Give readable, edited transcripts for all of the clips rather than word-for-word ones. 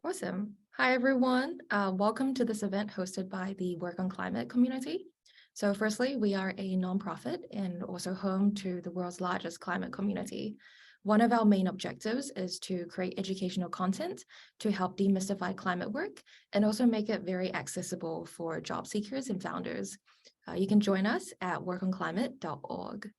Awesome. Hi, everyone. Welcome to this event hosted by the Work on Climate community. So firstly, we are a nonprofit and also home to the world's largest climate community. One of our main objectives is to create educational content to help demystify climate work and also make it very accessible for job seekers and founders. You can join us at workonclimate.org.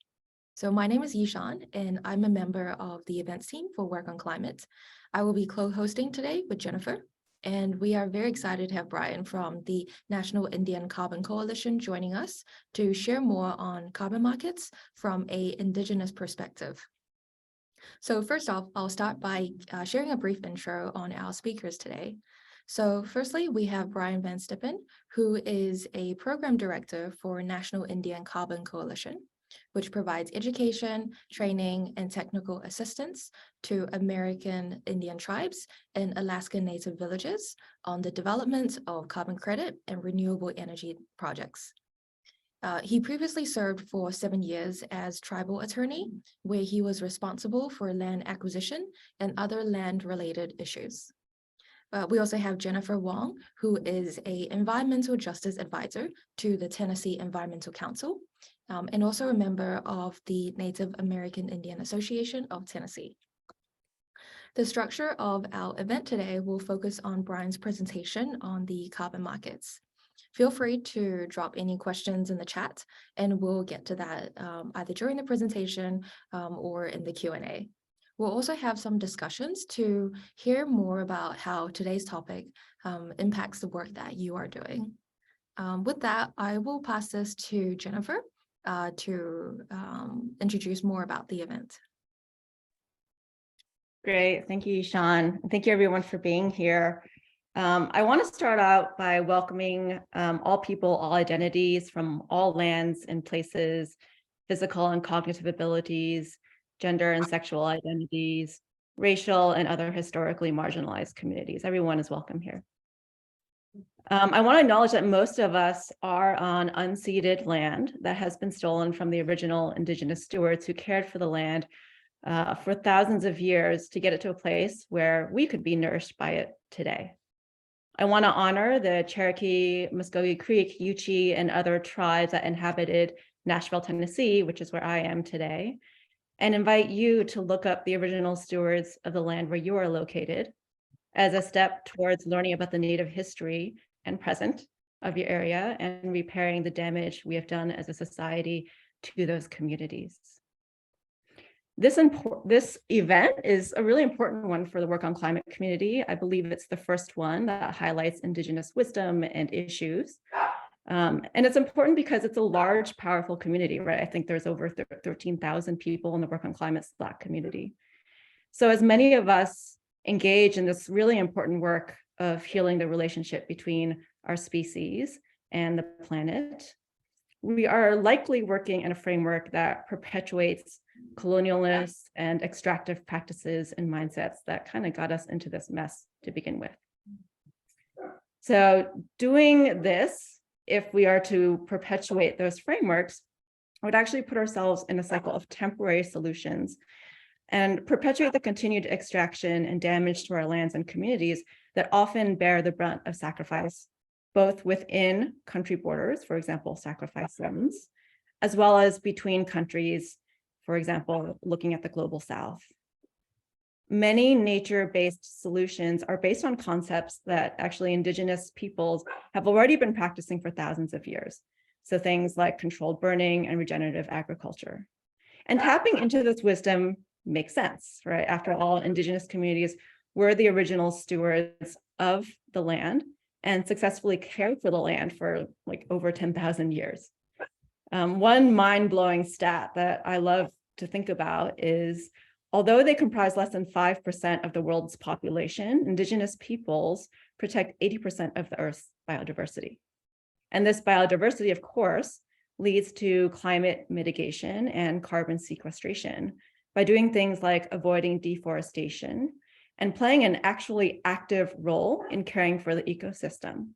So my name is Yishan, and I'm a member of the events team for Work on Climate. I will be co-hosting today with Jennifer, and we are very excited to have Bryan from the National Indian Carbon Coalition joining us to share more on carbon markets from an Indigenous perspective. So first off, I'll start by sharing a brief intro on our speakers today. So firstly, we have Bryan Van Stippen, who is a program director for National Indian Carbon Coalition, which provides education, training, and technical assistance to American Indian tribes and Alaska Native villages on the development of carbon credit and renewable energy projects. He previously served for 7 years as tribal attorney, where he was responsible for land acquisition and other land-related issues. We also have Jennifer Wang, who is an environmental justice advisor to the Tennessee Environmental Council, and also a member of the Native American Indian Association of Tennessee. The structure of our event today will focus on Bryan's presentation on the carbon markets. Feel free to drop any questions in the chat, and we'll get to that either during the presentation or in the Q&A. We'll also have some discussions to hear more about how today's topic impacts the work that you are doing. With that, I will pass this to Jennifer to introduce more about the event. Great, thank you, Sean. Thank you everyone for being here. I want to start out by welcoming all people, all identities from all lands and places, physical and cognitive abilities, gender and sexual identities, racial and other historically marginalized communities. Everyone is welcome here. I want to acknowledge that most of us are on unceded land that has been stolen from the original Indigenous stewards who cared for the land for thousands of years to get it to a place where we could be nourished by it today. I want to honor the Cherokee, Muskogee Creek, Yuchi, and other tribes that inhabited Nashville, Tennessee, which is where I am today, and invite you to look up the original stewards of the land where you are located as a step towards learning about the Native history and present of your area and repairing the damage we have done as a society to those communities. This event is a really important one for the Work on Climate community. I believe it's the first one that highlights Indigenous wisdom and issues. And it's important because it's a large, powerful community, right? I think there's over 13,000 people in the Work on Climate Slack community. So as many of us engage in this really important work of healing the relationship between our species and the planet, we are likely working in a framework that perpetuates colonialist and extractive practices and mindsets that kind of got us into this mess to begin with. So doing this, if we are to perpetuate those frameworks, would actually put ourselves in a cycle of temporary solutions and perpetuate the continued extraction and damage to our lands and communities that often bear the brunt of sacrifice, both within country borders, for example, sacrifice zones, as well as between countries, for example, looking at the global South. Many nature-based solutions are based on concepts that actually Indigenous peoples have already been practicing for thousands of years. So things like controlled burning and regenerative agriculture. And tapping into this wisdom makes sense, right? After all, Indigenous communities were the original stewards of the land and successfully cared for the land for like over 10,000 years. One mind-blowing stat that I love to think about is, although they comprise less than 5% of the world's population, Indigenous peoples protect 80% of the Earth's biodiversity. And this biodiversity, of course, leads to climate mitigation and carbon sequestration by doing things like avoiding deforestation and playing an actually active role in caring for the ecosystem.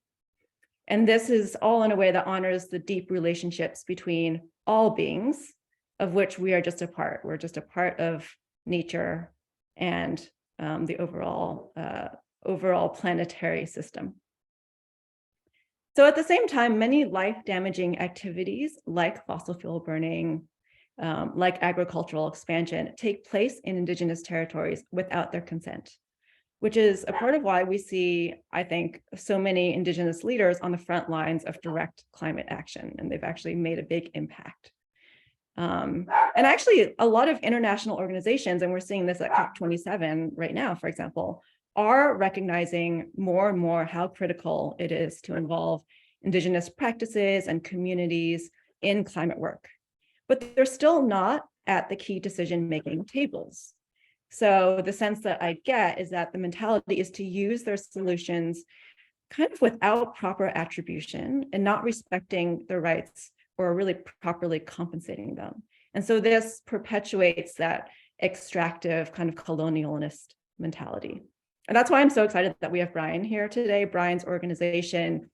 And this is all in a way that honors the deep relationships between all beings, of which we are just a part. We're just a part of nature and the overall overall planetary system. So at the same time, many life-damaging activities like fossil fuel burning, like agricultural expansion, take place in Indigenous territories without their consent, which is a part of why we see, I think, so many Indigenous leaders on the front lines of direct climate action, and they've actually made a big impact. And actually, a lot of international organizations, and we're seeing this at COP27 right now, for example, are recognizing more and more how critical it is to involve Indigenous practices and communities in climate work. But they're still not at the key decision-making tables. So the sense that I get is that the mentality is to use their solutions kind of without proper attribution and not respecting their rights or really properly compensating them. And so this perpetuates that extractive kind of colonialist mentality. And that's why I'm so excited that we have Bryan here today. Bryan's organization,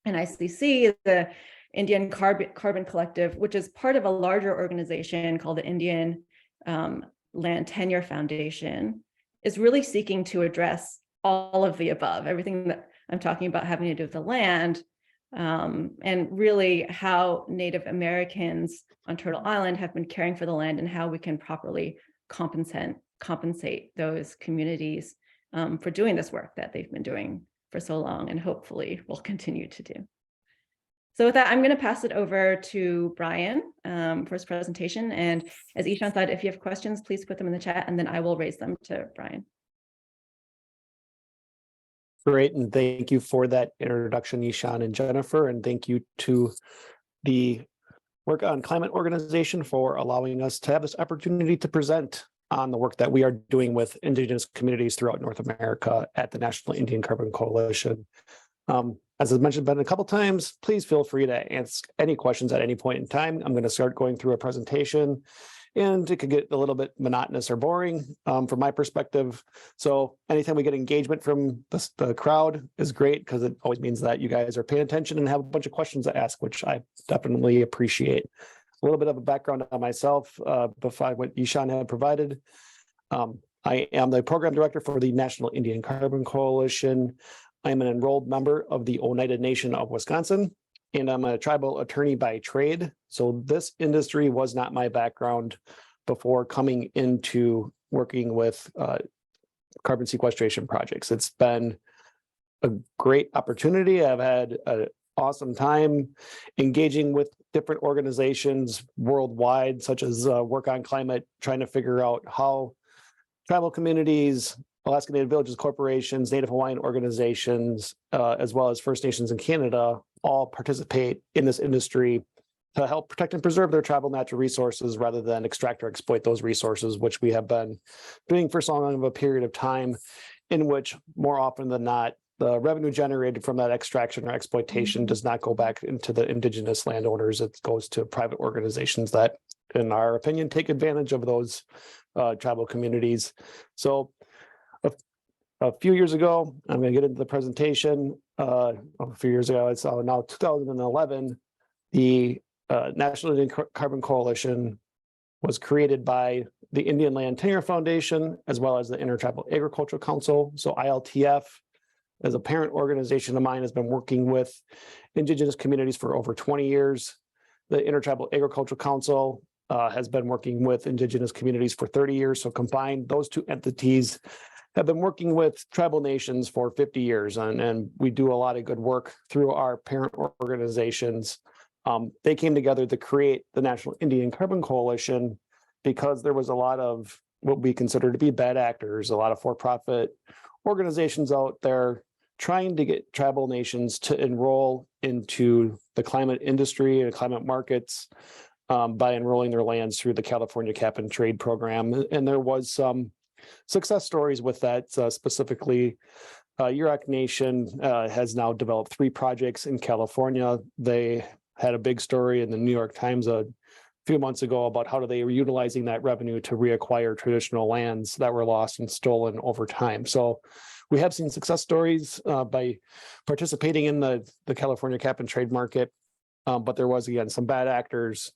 NICC, the Indian Carbon Collective, which is part of a larger organization called the Indian Land Tenure Foundation, is really seeking to address all of the above, everything that I'm talking about having to do with the land, and really how Native Americans on Turtle Island have been caring for the land and how we can properly compensate those communities for doing this work that they've been doing for so long and hopefully will continue to do. So with that, I'm going to pass it over to Bryan for his presentation. And as Ishan said, if you have questions, please put them in the chat and then I will raise them to Bryan. Great, and thank you for that introduction, Ishan and Jennifer, and thank you to the Work on Climate organization for allowing us to have this opportunity to present on the work that we are doing with Indigenous communities throughout North America at the National Indian Carbon Coalition. As I've mentioned a couple times, please feel free to ask any questions at any point in time. I'm going to start going through a presentation, and it could get a little bit monotonous or boring from my perspective. So anytime we get engagement from the crowd is great, because it always means that you guys are paying attention and have a bunch of questions to ask, which I definitely appreciate. A little bit of a background on myself before what Ishan had provided. I am the program director for the National Indian Carbon Coalition. I am an enrolled member of the Oneida Nation of Wisconsin, and I'm a tribal attorney by trade. So this industry was not my background before coming into working with carbon sequestration projects. It's been a great opportunity. I've had an awesome time engaging with different organizations worldwide, such as Work on Climate, trying to figure out how tribal communities, Alaska Native Villages corporations, Native Hawaiian organizations, as well as First Nations in Canada, all participate in this industry to help protect and preserve their tribal natural resources rather than extract or exploit those resources, which we have been doing for so long of a period of time, in which more often than not, the revenue generated from that extraction or exploitation does not go back into the Indigenous landowners. It goes to private organizations that, in our opinion, take advantage of those tribal communities. So a few years ago, I'm going to get into the presentation. A few years ago, it's now 2011, the National Indian Carbon Coalition was created by the Indian Land Tenure Foundation, as well as the Intertribal Agricultural Council. So ILTF, as a parent organization of mine, has been working with Indigenous communities for over 20 years. The Intertribal Agricultural Council has been working with Indigenous communities for 30 years. So combined, those two entities have been working with tribal nations for 50 years, and we do a lot of good work through our parent organizations. They came together to create the National Indian Carbon Coalition because there was a lot of what we consider to be bad actors, a lot of for-profit organizations out there trying to get tribal nations to enroll into the climate industry and climate markets by enrolling their lands through the California Cap and Trade program. And there was some success stories with that. Specifically, Yurok Nation has now developed 3 projects in California. They had a big story in the New York Times a few months ago about how they were utilizing that revenue to reacquire traditional lands that were lost and stolen over time. So we have seen success stories by participating in the California Cap and Trade market, but there was, again, some bad actors,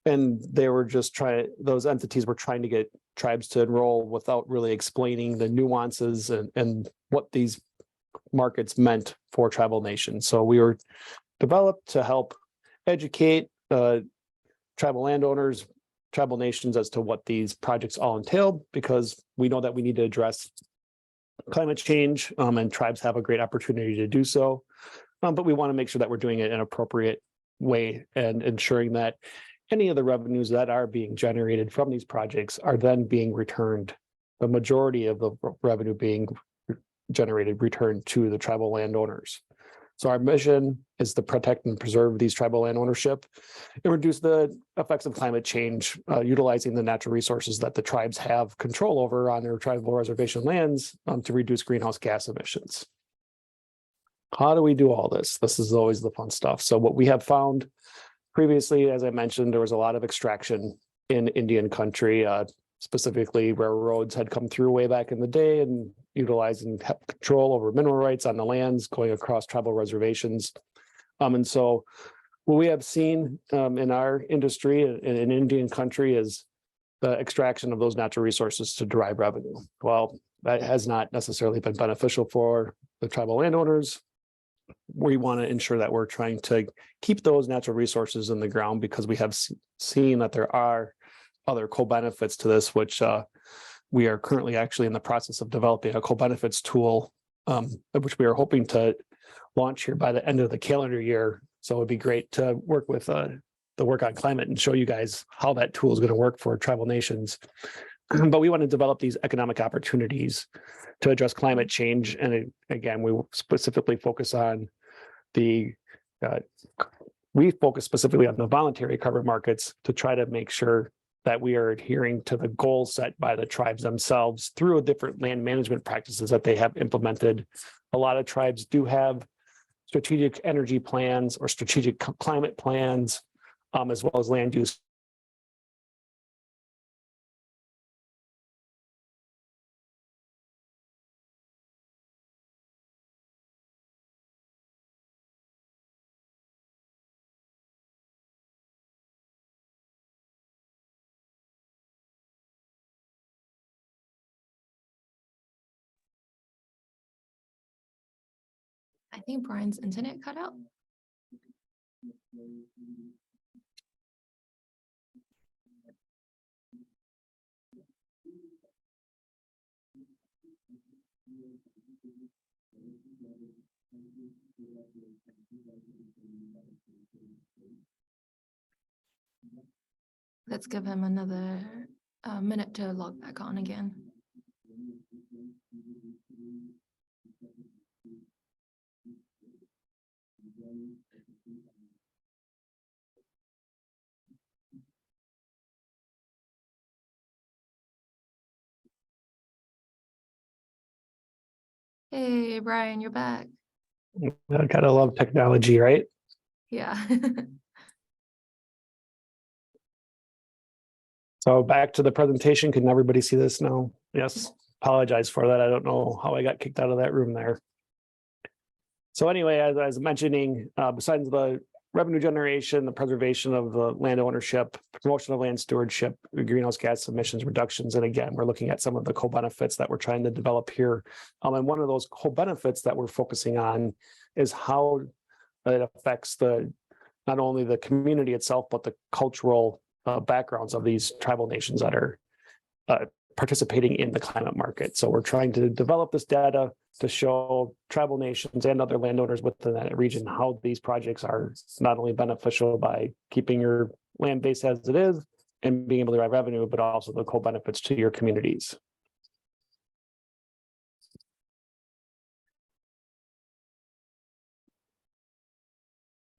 and they were just those entities were trying to get tribes to enroll without really explaining the nuances and what these markets meant for tribal nations. So we were developed to help educate tribal landowners, tribal nations as to what these projects all entailed, because we know that we need to address climate change, and tribes have a great opportunity to do so. But we want to make sure that we're doing it in an appropriate way and ensuring that any of the revenues that are being generated from these projects are then being returned, the majority of the revenue being generated, returned to the tribal landowners. So our mission is to protect and preserve these tribal land ownership and reduce the effects of climate change, utilizing the natural resources that the tribes have control over on their tribal reservation lands, to reduce greenhouse gas emissions. How do we do all this? This is always the fun stuff. So what we have found previously, as I mentioned, there was a lot of extraction in Indian country, specifically railroads had come through way back in the day and utilizing control over mineral rights on the lands going across tribal reservations. And so what we have seen in our industry in Indian country is the extraction of those natural resources to derive revenue. Well, that has not necessarily been beneficial for the tribal landowners. We want to ensure that we're trying to keep those natural resources in the ground, because we have seen that there are other co-benefits to this, which we are currently actually in the process of developing a co-benefits tool, which we are hoping to launch here by the end of the calendar year. So it'd be great to work with the Work on Climate and show you guys how that tool is going to work for tribal nations. But we want to develop these economic opportunities to address climate change. And again, we will specifically focus on we focus specifically on the voluntary carbon markets to try to make sure that we are adhering to the goals set by the tribes themselves through different land management practices that they have implemented. A lot of tribes do have strategic energy plans or strategic climate plans, as well as land use. I think Brian's internet cut out. Let's give him another minute to log back on again. Hey, Brian, you're back. I gotta love technology, right? Yeah. So back to the presentation. Can everybody see this now? Yes. Apologize for that. I don't know how I got kicked out of that room there. So anyway, as I was mentioning, besides the revenue generation, the preservation of the land ownership, promotion of land stewardship, greenhouse gas emissions reductions, and again, we're looking at some of the co-benefits that we're trying to develop here. And one of those co-benefits that we're focusing on is how it affects not only the community itself, but the cultural backgrounds of these tribal nations that are participating in the climate market. So we're trying to develop this data to show tribal nations and other landowners within that region how these projects are not only beneficial by keeping your land base as it is and being able to derive revenue, but also the co-benefits to your communities.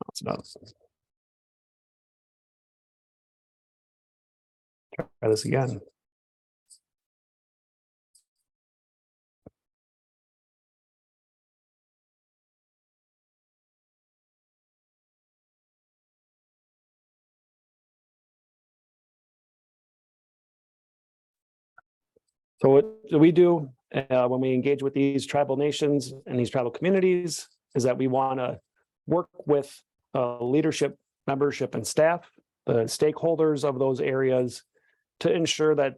That's enough. Try this again. So what we do when we engage with these tribal nations and these tribal communities is that we want to work with leadership, membership, and staff, the stakeholders of those areas, to ensure that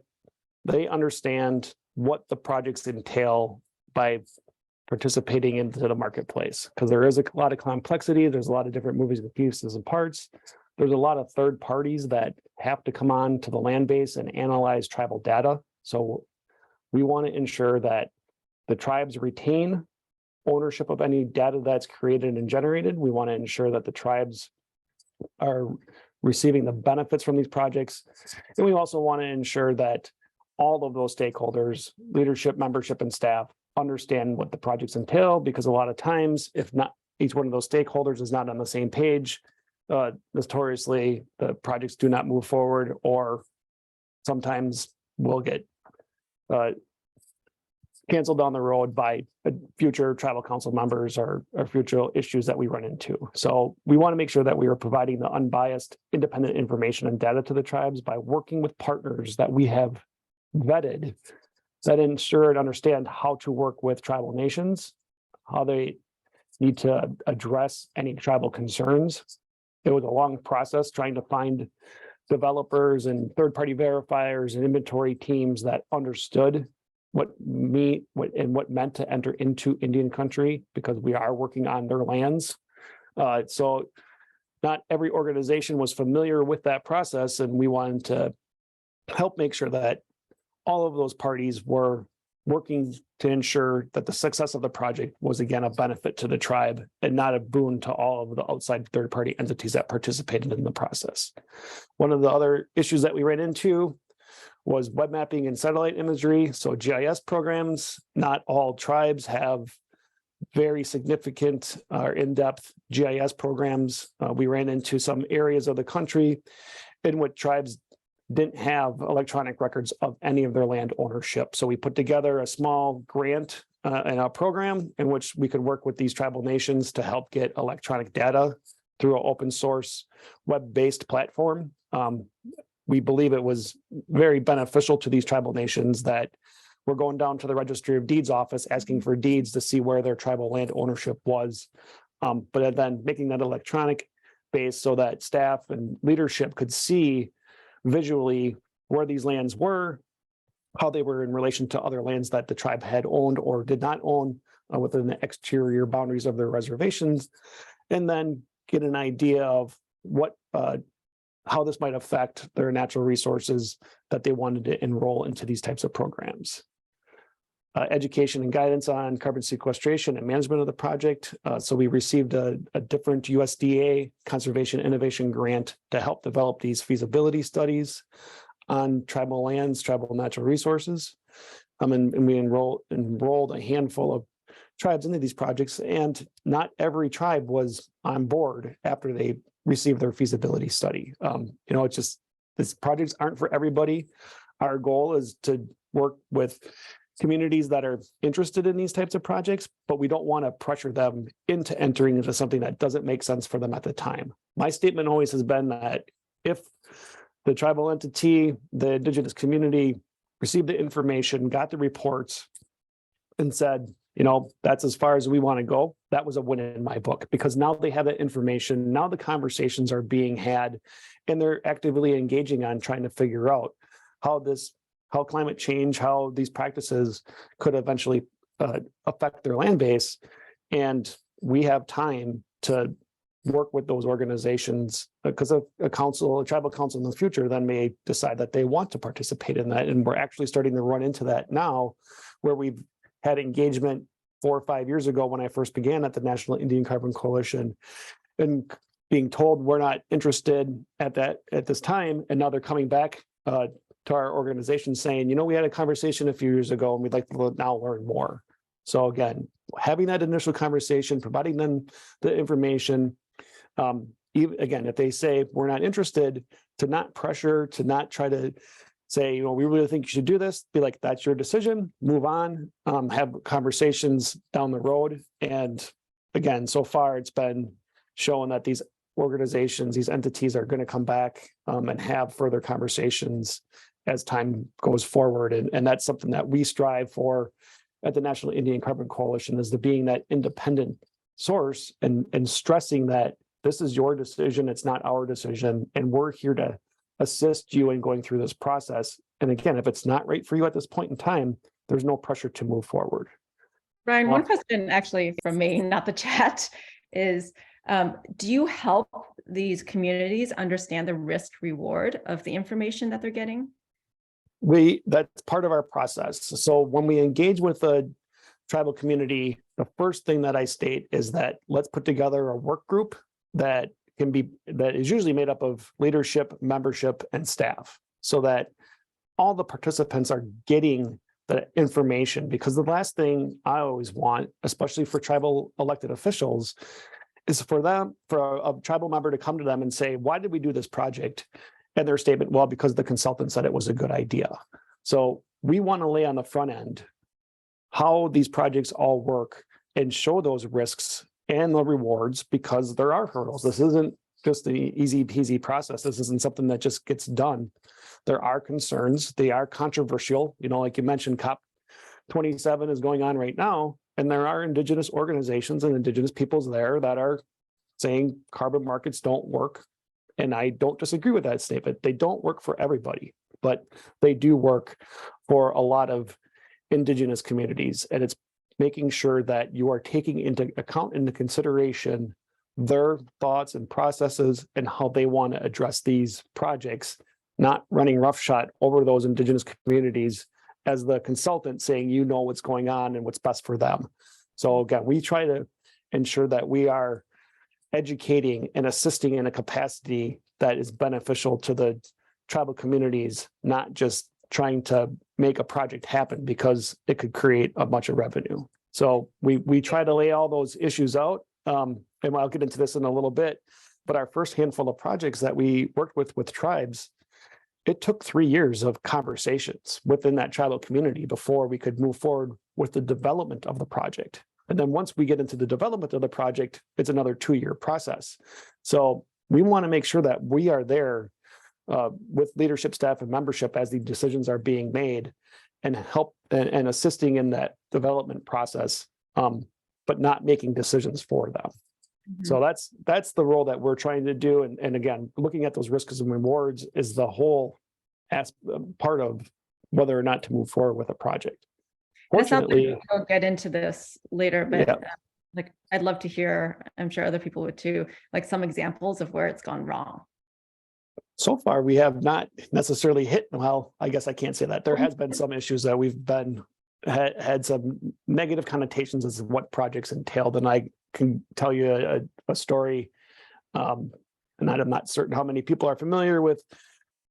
they understand what the projects entail by participating into the marketplace, because there is a lot of complexity. There's a lot of different moving pieces and parts. There's a lot of third parties that have to come on to the land base and analyze tribal data. So we want to ensure that the tribes retain ownership of any data that's created and generated. We want to ensure that the tribes are receiving the benefits from these projects. And we also want to ensure that all of those stakeholders, leadership, membership, and staff understand what the projects entail, because a lot of times, if not each one of those stakeholders is not on the same page, notoriously, the projects do not move forward, or sometimes will get canceled down the road by future tribal council members or future issues that we run into. So we want to make sure that we are providing the unbiased, independent information and data to the tribes by working with partners that we have vetted, that ensure and understand how to work with tribal nations, how they need to address any tribal concerns. It was a long process trying to find developers and third-party verifiers and inventory teams that understood what meant to enter into Indian country, because we are working on their lands. So not every organization was familiar with that process, and we wanted to help make sure that all of those parties were working to ensure that the success of the project was, again, a benefit to the tribe and not a boon to all of the outside third-party entities that participated in the process. One of the other issues that we ran into was web mapping and satellite imagery. So GIS programs, not all tribes have very significant or in-depth GIS programs. We ran into some areas of the country in which tribes didn't have electronic records of any of their land ownership. So we put together a small grant and a program in which we could work with these tribal nations to help get electronic data through an open source web-based platform. We believe it was very beneficial to these tribal nations that were going down to the Registry of Deeds office asking for deeds to see where their tribal land ownership was. But then making that electronic based so that staff and leadership could see visually where these lands were, how they were in relation to other lands that the tribe had owned or did not own within the exterior boundaries of their reservations, and then get an idea of what how this might affect their natural resources that they wanted to enroll into these types of programs. Education and guidance on carbon sequestration and management of the project. So we received a different USDA conservation innovation grant to help develop these feasibility studies on tribal lands, tribal natural resources. And we enrolled a handful of tribes into these projects, and not every tribe was on board after they received their feasibility study. It's just, these projects aren't for everybody. Our goal is to work with communities that are interested in these types of projects, but we don't want to pressure them into entering into something that doesn't make sense for them at the time. My statement always has been that if the tribal entity, the Indigenous community received the information, got the reports, and said, that's as far as we want to go, that was a win in my book, because now they have that information. Now the conversations are being had, and they're actively engaging on trying to figure out how climate change, how these practices could eventually affect their land base. And we have time to work with those organizations, because a tribal council in the future then may decide that they want to participate in that. And we're actually starting to run into that now, where we've had engagement 4 or 5 years ago when I first began at the National Indian Carbon Coalition, and being told we're not interested at this time. And now they're coming back to our organization saying, we had a conversation a few years ago and we'd like to now learn more. So again, having that initial conversation, providing them the information, again, if they say we're not interested, to not pressure, to not try to say, we really think you should do this, be like, that's your decision, move on, have conversations down the road. And again, so far it's been shown that these organizations, these entities are going to come back and have further conversations as time goes forward. And that's something that we strive for at the National Indian Carbon Coalition, is to being that independent source and stressing that this is your decision, it's not our decision, and we're here to assist you in going through this process. And again, if it's not right for you at this point in time, there's no pressure to move forward. Bryan, one Well, question actually from me, not the chat, is do you help these communities understand the risk reward of the information that they're getting? that's part of our process. So when we engage with a tribal community, the first thing that I state is that let's put together a work group that is usually made up of leadership, membership, and staff, so that all the participants are getting the information. Because the last thing I always want, especially for tribal elected officials, is for a tribal member to come to them and say, why did we do this project? And their statement, well, because the consultant said it was a good idea. So we want to lay on the front end how these projects all work and show those risks and the rewards, because there are hurdles. This isn't just the easy peasy process. This isn't something that just gets done. There are concerns. They are controversial. Like you mentioned, COP27 is going on right now, and there are Indigenous organizations and Indigenous peoples there that are saying carbon markets don't work. And I don't disagree with that statement. They don't work for everybody, but they do work for a lot of Indigenous communities. And it's making sure that you are taking into account, into consideration, their thoughts and processes and how they want to address these projects, not running roughshod over those Indigenous communities as the consultant saying, what's going on and what's best for them. So again, we try to ensure that we are educating and assisting in a capacity that is beneficial to the tribal communities, not just trying to make a project happen because it could create a bunch of revenue. So we try to lay all those issues out. And I'll get into this in a little bit, but our first handful of projects that we worked with tribes, it took 3 years of conversations within that tribal community before we could move forward with the development of the project. And then once we get into the development of the project, it's another 2-year process. So we want to make sure that we are there with leadership, staff, and membership as the decisions are being made, and help and assisting in that development process, but not making decisions for them. Mm-hmm. So that's the role that we're trying to do. And again, looking at those risks and rewards is the whole part of whether or not to move forward with a project. Fortunately, we'll get into this later, but like I'd love to hear, I'm sure other people would too, like some examples of where it's gone wrong. So far, we have not necessarily hit, well, I guess I can't say that. There has been some issues that we've had some negative connotations as to what projects entailed. And I can tell you a story, and I'm not certain how many people are familiar with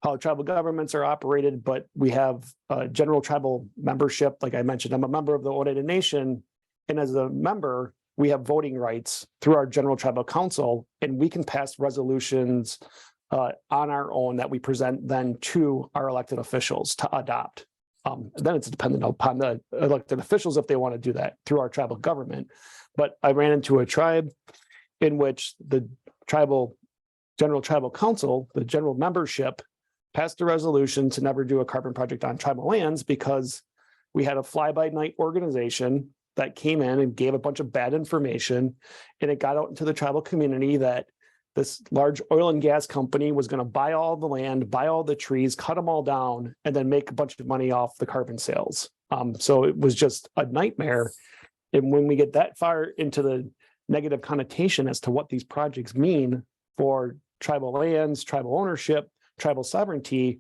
how tribal governments are operated, but we have general tribal membership. Like I mentioned, I'm a member of the Oneida Nation, and as a member, we have voting rights through our general tribal council, and we can pass resolutions on our own that we present then to our elected officials to adopt. Then it's dependent upon the elected officials if they want to do that through our tribal government. But I ran into a tribe in which the general tribal council, the general membership, passed a resolution to never do a carbon project on tribal lands because we had a fly-by-night organization that came in and gave a bunch of bad information, and it got out into the tribal community that this large oil and gas company was going to buy all the land, buy all the trees, cut them all down, and then make a bunch of money off the carbon sales. So it was just a nightmare. And when we get that far into the negative connotation as to what these projects mean for tribal lands, tribal ownership, tribal sovereignty,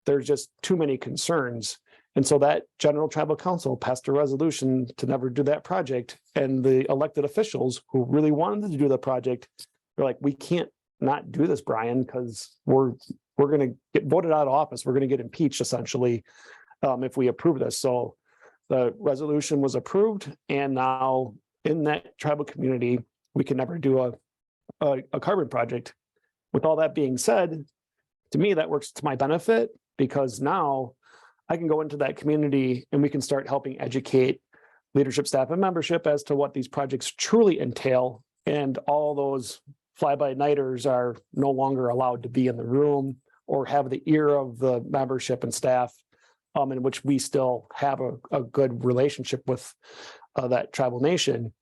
there's just too many concerns. And so that general tribal council passed a resolution to never do that project. And the elected officials who really wanted to do the project, they're like, we can't not do this, Bryan, because we're going to get voted out of office. We're going to get impeached essentially if we approve this. So the resolution was approved, and now in that tribal community, we can never do a carbon project. With all that being said, to me, that works to my benefit, because now I can go into that community and we can start helping educate leadership, staff, and membership as to what these projects truly entail. And all those fly-by-nighters are no longer allowed to be in the room or have the ear of the membership and staff, in which we still have a good relationship with that tribal nation.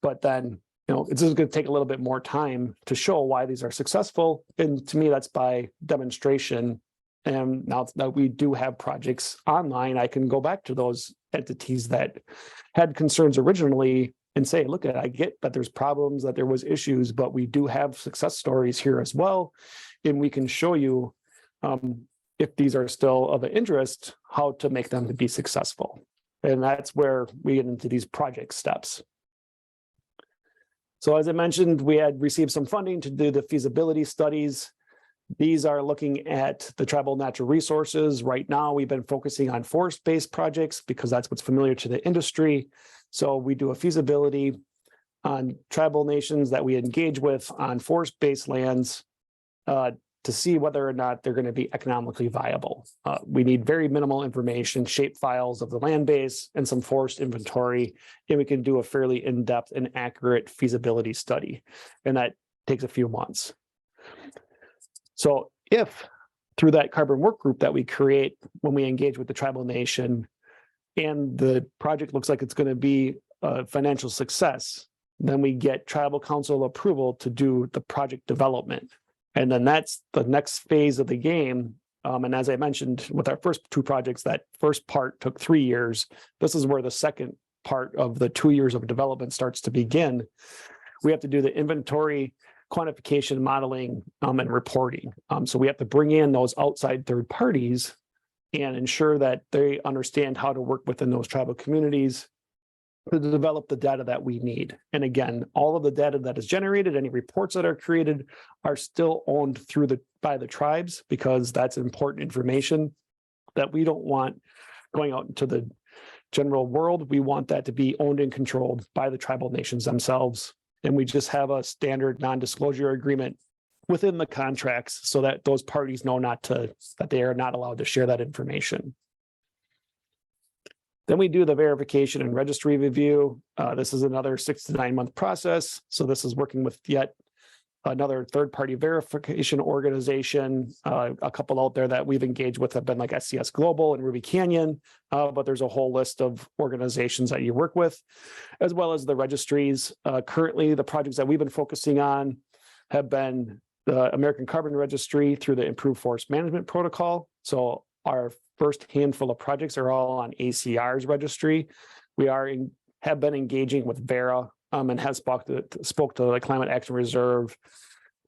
But then, it's just going to take a little bit more time to show why these are successful. And to me, that's by demonstration And now that we do have projects online, I can go back to those entities that had concerns originally and say, look, I get that there's problems, that there was issues, but we do have success stories here as well. And we can show you if these are still of interest, how to make them to be successful. And that's where we get into these project steps. So as I mentioned, we had received some funding to do the feasibility studies. These are looking at the tribal natural resources. Right now, we've been focusing on forest-based projects because that's what's familiar to the industry. So we do a feasibility on tribal nations that we engage with on forest-based lands to see whether or not they're going to be economically viable. We need very minimal information, shape files of the land base and some forest inventory, and we can do a fairly in-depth and accurate feasibility study. And that takes a few months. So if through that carbon work group that we create when we engage with the tribal nation and the project looks like it's going to be a financial success, then we get tribal council approval to do the project development. And then that's the next phase of the game. And as I mentioned, with our first two projects, that first part took 3 years. This is where the second part of the 2 years of development starts to begin. We have to do the inventory, quantification, modeling, and reporting. So we have to bring in those outside third parties and ensure that they understand how to work within those tribal communities to develop the data that we need. And again, all of the data that is generated, any reports that are created are still owned by the tribes, because that's important information that we don't want going out into the general world. We want that to be owned and controlled by the tribal nations themselves. And we just have a standard non-disclosure agreement within the contracts so that those parties know that they are not allowed to share that information. Then we do the verification and registry review. This is another 6 to 9 month process. So this is working with yet another third-party verification organization. A couple out there that we've engaged with have been like SCS Global and Ruby Canyon, but there's a whole list of organizations that you work with, as well as the registries. Currently, the projects that we've been focusing on have been the American Carbon Registry through the Improved Forest Management Protocol. So our first handful of projects are all on ACR's registry. We have been engaging with Vera and have spoke to the Climate Action Reserve.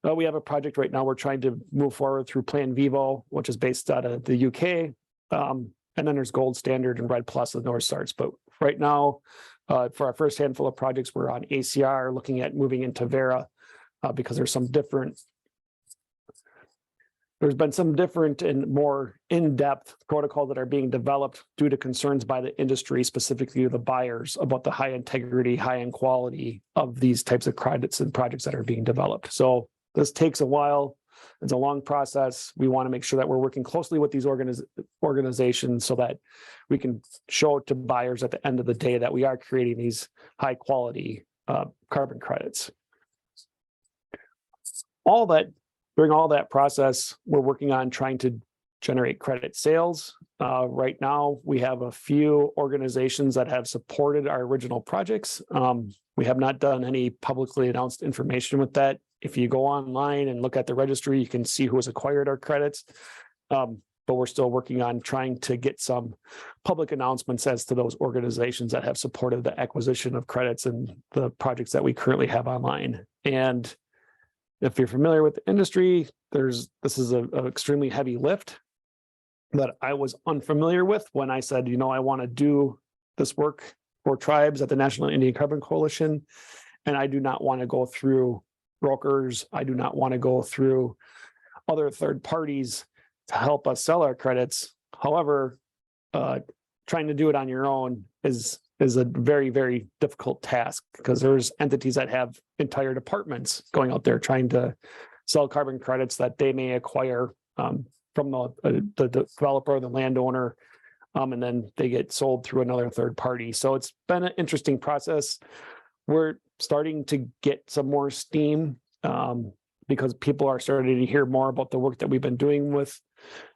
We have a project right now we're trying to move forward through Plan Vivo, which is based out of the UK. And then there's Gold Standard and Red Plus, the North Stars. But right now, for our first handful of projects, we're on ACR, looking at moving into Vera because there's been some different and more in-depth protocols that are being developed due to concerns by the industry, specifically the buyers, about the high integrity, high end quality of these types of credits and projects that are being developed. So this takes a while. It's a long process. We want to make sure that we're working closely with these organizations so that we can show to buyers at the end of the day that we are creating these high quality carbon credits. During all that process, we're working on trying to generate credit sales. Right now, we have a few organizations that have supported our original projects. We have not done any publicly announced information with that. If you go online and look at the registry, you can see who has acquired our credits. But we're still working on trying to get some public announcements as to those organizations that have supported the acquisition of credits and the projects that we currently have online. And if you're familiar with the industry, this is an extremely heavy lift that I was unfamiliar with when I said, I want to do this work for tribes at the National Indian Carbon Coalition. And I do not want to go through brokers. I do not want to go through other third parties to help us sell our credits. However, trying to do it on your own is a very, very difficult task, because there's entities that have entire departments going out there trying to sell carbon credits that they may acquire from the developer, the landowner, and then they get sold through another third party. So it's been an interesting process. We're starting to get some more steam because people are starting to hear more about the work that we've been doing with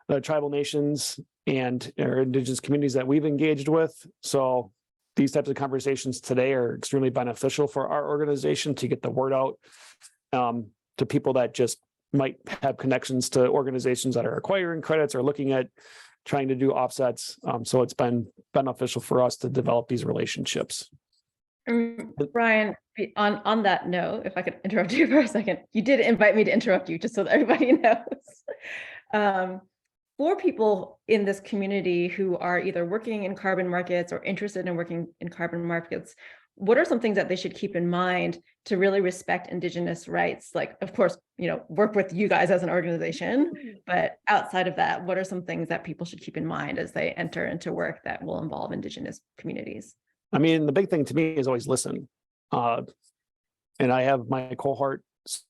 the tribal nations and our Indigenous communities that we've engaged with. So these types of conversations today are extremely beneficial for our organization to get the word out to people that just might have connections to organizations that are acquiring credits or looking at trying to do offsets. So it's been beneficial for us to develop these relationships. Bryan, on that note, if I could interrupt you for a second, you did invite me to interrupt you just so that everybody knows. For people in this community who are either working in carbon markets or interested in working in carbon markets, what are some things that they should keep in mind to really respect Indigenous rights? Like, of course, work with you guys as an organization, but outside of that, what are some things that people should keep in mind as they enter into work that will involve Indigenous communities? I mean, the big thing to me is always listen. And I have my cohort,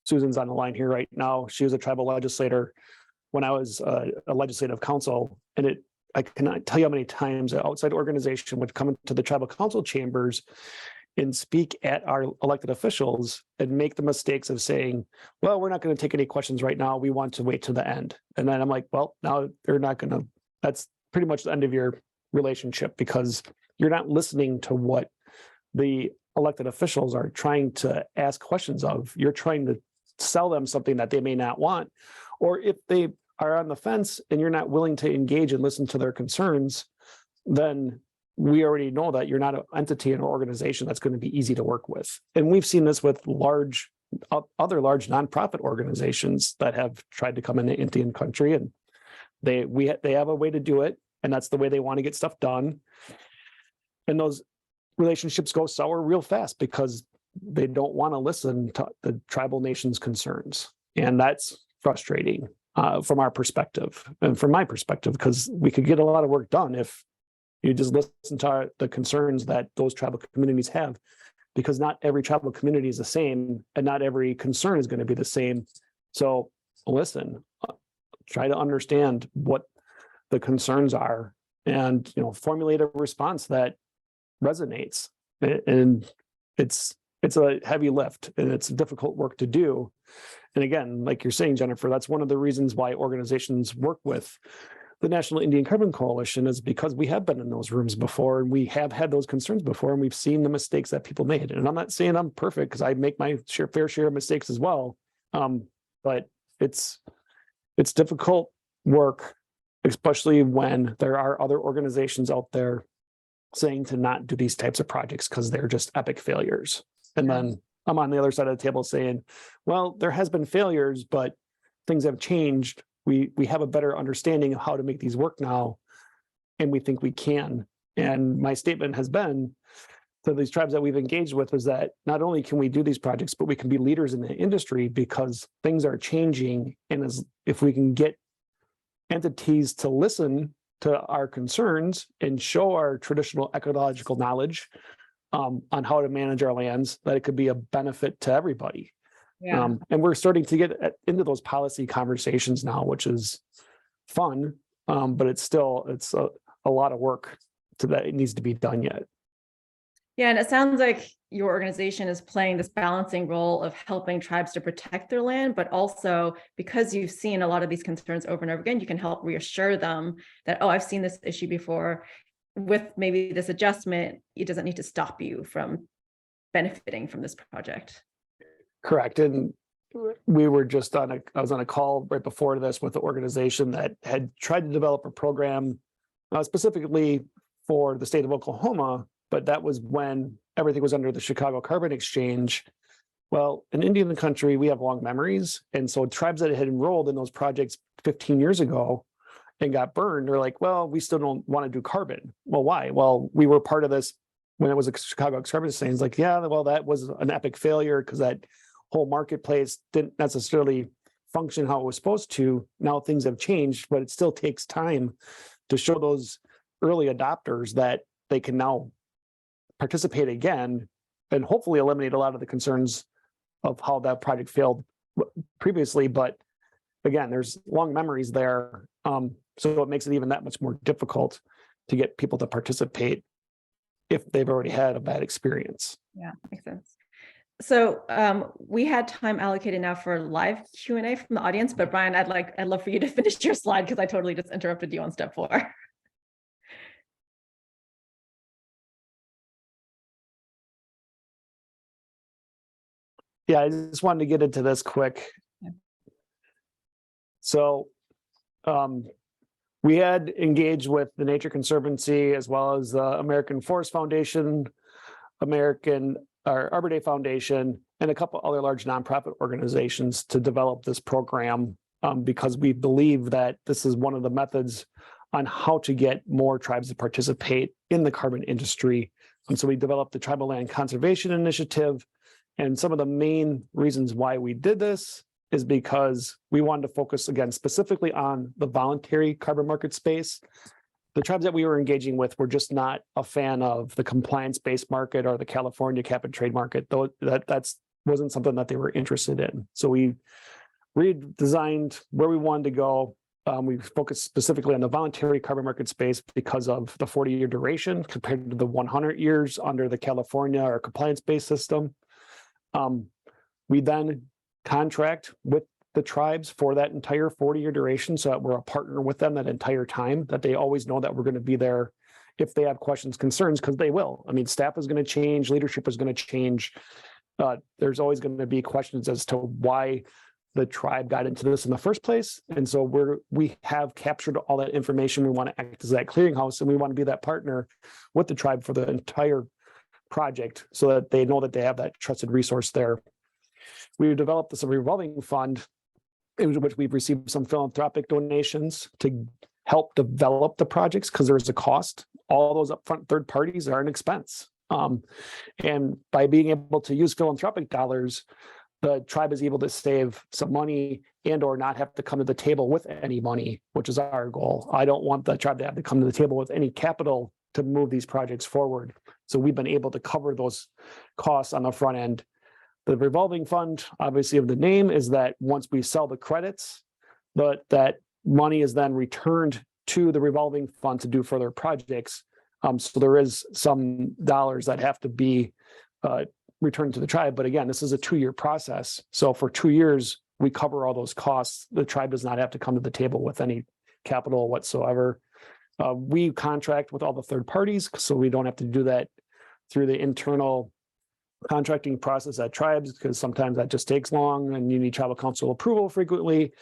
Susan's on the line here right now. She was a tribal legislator when I was a legislative council, and I cannot tell you how many times an outside organization would come into the tribal council chambers and speak at our elected officials and make the mistakes of saying, well, we're not going to take any questions right now. We want to wait to the end. And then I'm like, well, now they're not going to, that's pretty much the end of your relationship, because you're not listening to what the elected officials are trying to ask questions of. You're trying to sell them something that they may not want. Or if they are on the fence and you're not willing to engage and listen to their concerns, then we already know that you're not an entity and an organization that's going to be easy to work with. And we've seen this with other large nonprofit organizations that have tried to come into Indian country, and they have a way to do it, and that's the way they want to get stuff done. And those relationships go sour real fast because they don't want to listen to the tribal nation's concerns. And that's frustrating from our perspective and from my perspective, because we could get a lot of work done if you just listen to the concerns that those tribal communities have, because not every tribal community is the same and not every concern is going to be the same. So listen, try to understand what the concerns are and, formulate a response that resonates. And it's a heavy lift and it's difficult work to do. And again, like you're saying, Jennifer, that's one of the reasons why organizations work with the National Indian Carbon Coalition, is because we have been in those rooms before and we have had those concerns before, and we've seen the mistakes that people made. And I'm not saying I'm perfect, because I make my fair share of mistakes as well. But it's difficult work, especially when there are other organizations out there saying to not do these types of projects because they're just epic failures. And then I'm on the other side of the table saying, well, there has been failures, but things have changed. We have a better understanding of how to make these work now, and we think we can. And my statement has been to these tribes that we've engaged with is that not only can we do these projects, but we can be leaders in the industry because things are changing. And if we can get entities to listen to our concerns and show our traditional ecological knowledge on how to manage our lands, that it could be a benefit to everybody. Yeah. And we're starting to get into those policy conversations now, which is fun, but it's a lot of work that it needs to be done yet. Yeah, and it sounds like your organization is playing this balancing role of helping tribes to protect their land, but also because you've seen a lot of these concerns over and over again, you can help reassure them that, oh, I've seen this issue before. With maybe this adjustment, it doesn't need to stop you from benefiting from this project. Correct. And we were just I was on a call right before this with the organization that had tried to develop a program specifically for the state of Oklahoma, but that was when everything was under the Chicago Carbon Exchange. Well, in Indian country, we have long memories. And so tribes that had enrolled in those projects 15 years ago and got burned are like, well, we still don't want to do carbon. Well, why? Well, we were part of this when it was a Chicago Carbon Exchange. It's like, yeah, well, that was an epic failure because that whole marketplace didn't necessarily function how it was supposed to. Now things have changed, but it still takes time to show those early adopters that they can now participate again and hopefully eliminate a lot of the concerns of how that project failed previously. But again, there's long memories there. So it makes it even that much more difficult to get people to participate if they've already had a bad experience. Yeah, makes sense. So we had time allocated now for live Q&A from the audience, but Bryan, I'd love for you to finish your slide because I totally just interrupted you on step 4. Yeah, I just wanted to get into this quick. So we had engaged with the Nature Conservancy as well as the American Forest Foundation, Arbor Day Foundation, and a couple other large nonprofit organizations to develop this program because we believe that this is one of the methods on how to get more tribes to participate in the carbon industry. And so we developed the Tribal Land Conservation Initiative. And some of the main reasons why we did this is because we wanted to focus, again, specifically on the voluntary carbon market space. The tribes that we were engaging with were just not a fan of the compliance-based market or the California cap and trade market, though that wasn't something that they were interested in. So we redesigned where we wanted to go. We focused specifically on the voluntary carbon market space because of the 40-year duration compared to the 100 years under the California or compliance-based system. We then contract with the tribes for that entire 40-year duration so that we're a partner with them that entire time, that they always know that we're going to be there if they have questions, concerns, because they will. I mean, staff is going to change, leadership is going to change. There's always going to be questions as to why the tribe got into this in the first place. And so we have captured all that information. We want to act as that clearinghouse, and we want to be that partner with the tribe for the entire project so that they know that they have that trusted resource there. We developed this revolving fund in which we've received some philanthropic donations to help develop the projects because there's a cost. All those upfront third parties are an expense. And by being able to use philanthropic dollars, the tribe is able to save some money and or not have to come to the table with any money, which is our goal. I don't want the tribe to have to come to the table with any capital to move these projects forward. So we've been able to cover those costs on the front end. The revolving fund, obviously of the name, is that once we sell the credits, but that money is then returned to the revolving fund to do further projects. So there is some dollars that have to be returned to the tribe. But again, this is a 2-year process. So for 2 years, we cover all those costs. The tribe does not have to come to the table with any capital whatsoever. We contract with all the third parties, so we don't have to do that through the internal contracting process at tribes, because sometimes that just takes long and you need tribal council approval frequently.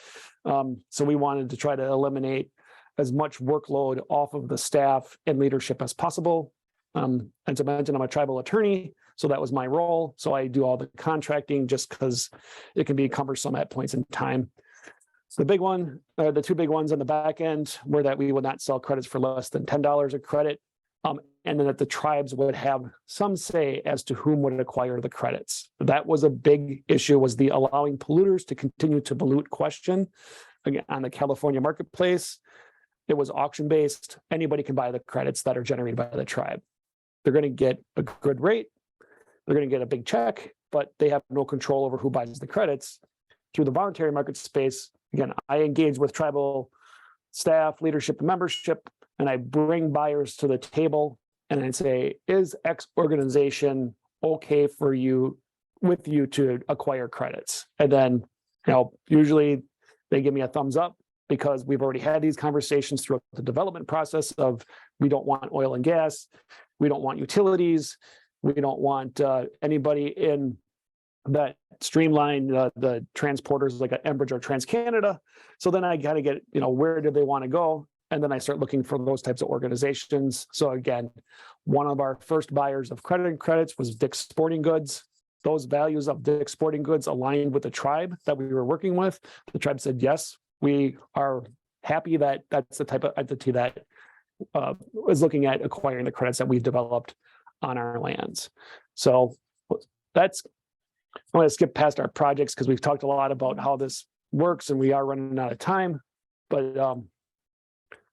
So we wanted to try to eliminate as much workload off of the staff and leadership as possible. And to mention, I'm a tribal attorney, so that was my role. So I do all the contracting just because it can be cumbersome at points in time. The big one, the two big ones on the back end were that we would not sell credits for less than $10 a credit. And then that the tribes would have some say as to whom would acquire the credits. That was a big issue, was the allowing polluters to continue to pollute question. Again, on the California marketplace, it was auction-based. Anybody can buy the credits that are generated by the tribe. They're going to get a good rate. They're going to get a big check, but they have no control over who buys the credits. Through the voluntary market space, again, I engage with tribal staff, leadership, and membership, and I bring buyers to the table and I say, is X organization okay for you, with you to acquire credits? And then, usually they give me a thumbs up because we've already had these conversations throughout the development process of, we don't want oil and gas, we don't want utilities, we don't want anybody in that streamline the transporters like Enbridge or TransCanada. So then I got to get, where do they want to go? And then I start looking for those types of organizations. So again, one of our first buyers of credit and credits was Dick's Sporting Goods. Those values of Dick's Sporting Goods aligned with the tribe that we were working with. The tribe said, yes, we are happy that that's the type of entity that is looking at acquiring the credits that we've developed on our lands. So that's, I'm going to skip past our projects because we've talked a lot about how this works and we are running out of time. But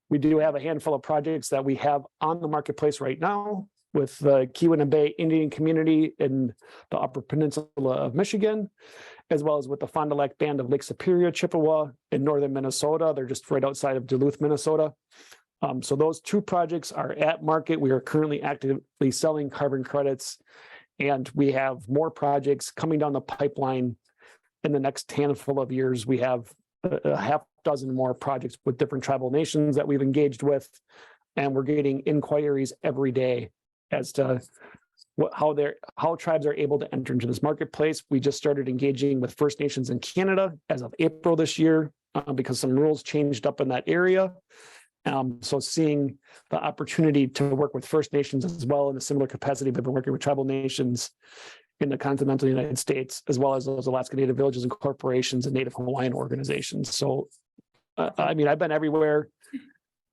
we do have a handful of projects that we have on the marketplace right now with the Keweenaw Bay Indian community in the Upper Peninsula of Michigan, as well as with the Fond du Lac Band of Lake Superior, Chippewa in northern Minnesota. They're just right outside of Duluth, Minnesota. So those two projects are at market. We are currently actively selling carbon credits, and we have more projects coming down the pipeline in the next handful of years. We have a half dozen more projects with different tribal nations that we've engaged with, and we're getting inquiries every day as to how tribes are able to enter into this marketplace. We just started engaging with First Nations in Canada as of April this year. because some rules changed up in that area. So seeing the opportunity to work with First Nations as well in a similar capacity, we've been working with tribal nations in the continental United States, as well as those Alaska Native villages and corporations and Native Hawaiian organizations. So, I mean, I've been everywhere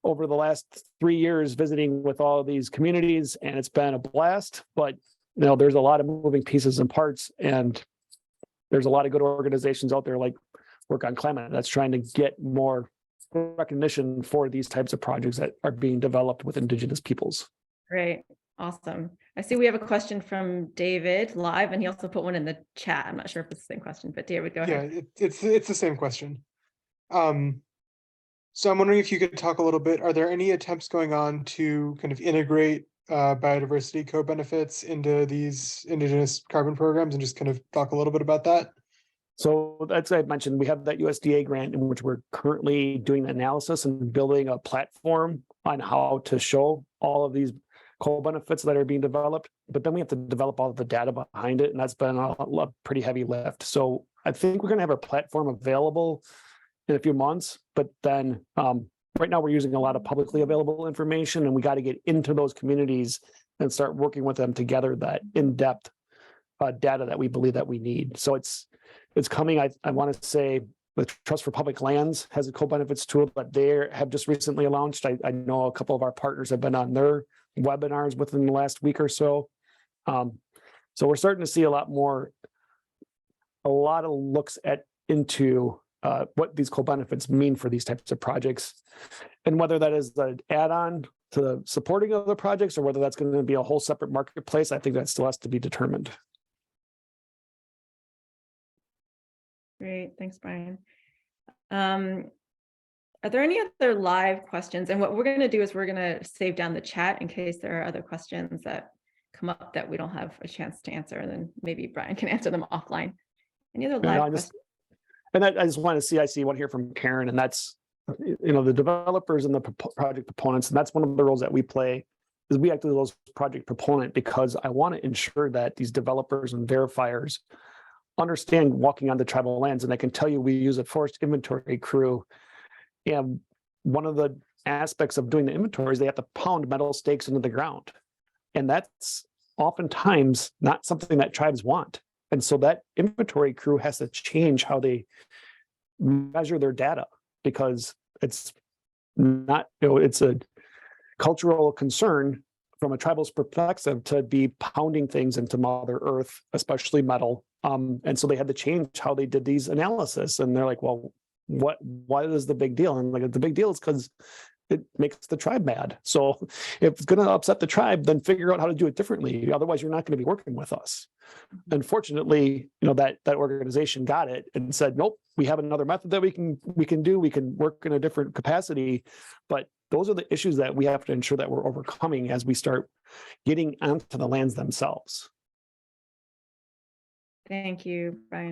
over the last 3 years visiting with all of these communities, and it's been a blast. But you know, there's a lot of moving pieces and parts, and there's a lot of good organizations out there like Work on Climate that's trying to get more recognition for these types of projects that are being developed with Indigenous peoples. Great. Awesome. I see we have a question from David live, and he also put one in the chat. I'm not sure if it's the same question, but David, go ahead. Yeah, it's the same question. So I'm wondering if you could talk a little bit, are there any attempts going on to kind of integrate biodiversity co-benefits into these Indigenous carbon programs, and just kind of talk a little bit about that? So as I mentioned, we have that USDA grant in which we're currently doing analysis and building a platform on how to show all of these co-benefits that are being developed, but then we have to develop all of the data behind it, and that's been a pretty heavy lift. So I think we're going to have a platform available in a few months, but then right now we're using a lot of publicly available information, and we got to get into those communities and start working with them together that in-depth data that we believe that we need. So it's coming. I want to say the Trust for Public Lands has a co-benefits tool that they have just recently launched. I know a couple of our partners have been on their webinars within the last week or so. So we're starting to see a lot of looks into what these co-benefits mean for these types of projects, and whether that is the add-on to the supporting of the projects or whether that's going to be a whole separate marketplace. I think that still has to be determined. Great. Thanks, Brian. Are there any other live questions? And what we're going to do is we're going to save down the chat in case there are other questions that come up that we don't have a chance to answer, and then maybe Brian can answer them offline. Any other live questions? And I just want to see, I see one here from Karen, and that's, you know, the developers and the project proponents, and that's one of the roles that we play, is we act as those project proponent, because I want to ensure that these developers and verifiers understand walking on the tribal lands. And I can tell you, we use a forest inventory crew, and one of the aspects of doing the inventory is they have to pound metal stakes into the ground, and that's oftentimes not something that tribes want. And so that inventory crew has to change how they measure their data, because it's not, you know, it's a cultural concern from a tribal's perspective to be pounding things into Mother Earth, especially metal. And so they had to change how they did these analysis. And they're like, well, why is the big deal? And like, the big deal is because it makes the tribe mad. So if it's going to upset the tribe, then figure out how to do it differently. Otherwise, you're not going to be working with us. Unfortunately, you know, that organization got it and said, nope, we have another method that we can work in a different capacity. But those are the issues that we have to ensure that we're overcoming as we start getting onto the lands themselves. Thank you, Brian.